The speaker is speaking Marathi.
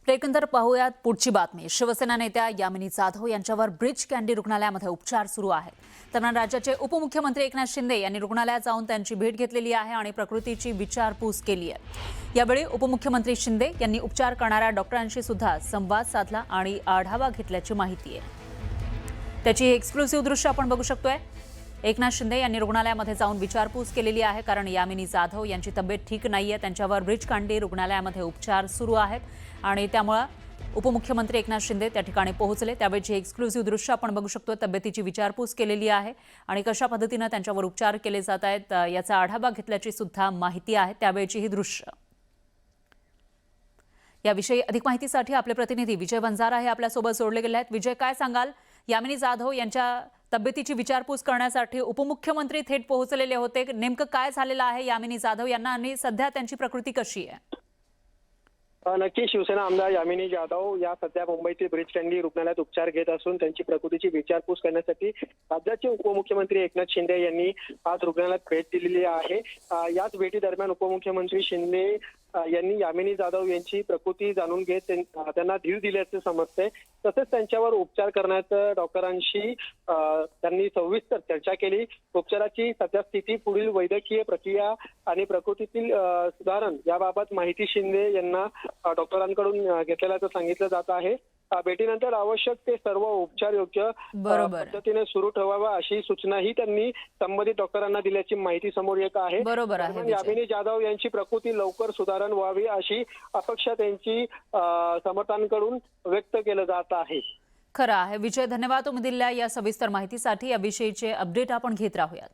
एकंदर पाहूयात पुढची बातमी। शिवसेना नेत्या यामिनी जाधव यांच्यावर ब्रिज कँडी रुग्णालयामध्ये उपचार सुरू आहेत। दरम्यान राज्याचे उपमुख्यमंत्री एकनाथ शिंदे यांनी रुग्णालयात जाऊन त्यांची भेट घेतलेली आहे आणि प्रकृतीची विचारपूस केली आहे। यावेळी उपमुख्यमंत्री शिंदे यांनी उपचार करणाऱ्या डॉक्टरांशी सुद्धा संवाद साधला आणि आढावा घेतल्याची माहिती आहे। त्याची एक्सक्लुसिव्ह दृश्य आपण बघू शकतोय। एकनाथ शिंदे यांनी रुग्णालयामध्ये जाऊन विचारपूस केलेली आहे, कारण यामिनी जाधव यांची तब्येत ठीक नाहीये। त्यांच्यावर ब्रिज कँडी रुग्णालयामध्ये उपचार सुरू आहेत आणि त्यामुळे उपमुख्यमंत्री एकनाथ शिंदे त्या ठिकाणी पोहोचले। त्यावेळची एक्सक्लुसिव्ह दृश्य आपण बघू शकतो। तब्येतीची विचारपूस केलेली आहे आणि कशा पद्धतीने त्यांच्यावर उपचार केले जात आहेत याचा आढावा घेतल्याची सुद्धा माहिती आहे। त्यावेळची ही दृश्य। याविषयी अधिक माहितीसाठी आपले प्रतिनिधी विजय वंजारा हे आपल्यासोबत जोडले गेले आहेत। विजय, काय सांगाल? यामिनी जाधव यांच्या तब्येतीची विचारपूस करण्यासाठी उपमुख्यमंत्री थेट पोहोचलेले होते। नेमकं काय झालेलं आहे यामिनी जाधव यांना आणि सध्या त्यांची प्रकृती कशी आहे? नक्की शिवसेना आमदार यामिनी जाधव या सध्या मुंबईतील ब्रिज कँडी रुग्णालयात उपचार घेत असून त्यांची प्रकृतीची विचारपूस करण्यासाठी राज्याचे उपमुख्यमंत्री एकनाथ शिंदे यांनी आज रुग्णालयात भेट दिलेली आहे। याच भेटी दरम्यान उपमुख्यमंत्री शिंदे यांनी यामिनी जाधव यांची प्रकृती जाणून घेत त्यांना धीर दिल्याचे समजते। तसेच त्यांच्यावर उपचार करण्याचं डॉक्टरांशी त्यांनी सविस्तर चर्चा केली। उपचाराची सध्या स्थिती, पुढील वैद्यकीय प्रक्रिया आणि प्रकृतीतील सुधारण याबाबत माहिती शिंदे यांना डॉक्टरांकडून घेतल्याचं सांगितलं जात आहे। भेटीनंतर आवश्यक ते सर्व उपचार योग्य पद्धतीने सुरू ठेवावा अशी सूचनाही त्यांनी संबंधित डॉक्टरांना दिल्याची माहिती समोर येत आहे। यामिनी जाधव यांची प्रकृती लवकर सुधारण व्हावी अशी अपेक्षा त्यांची समर्थकांकडून व्यक्त केलं जात आहे। खरं आहे विजय, धन्यवाद तुम्ही दिलेल्या या सविस्तर माहितीसाठी। याविषयीचे अपडेट आपण घेत राहूयात।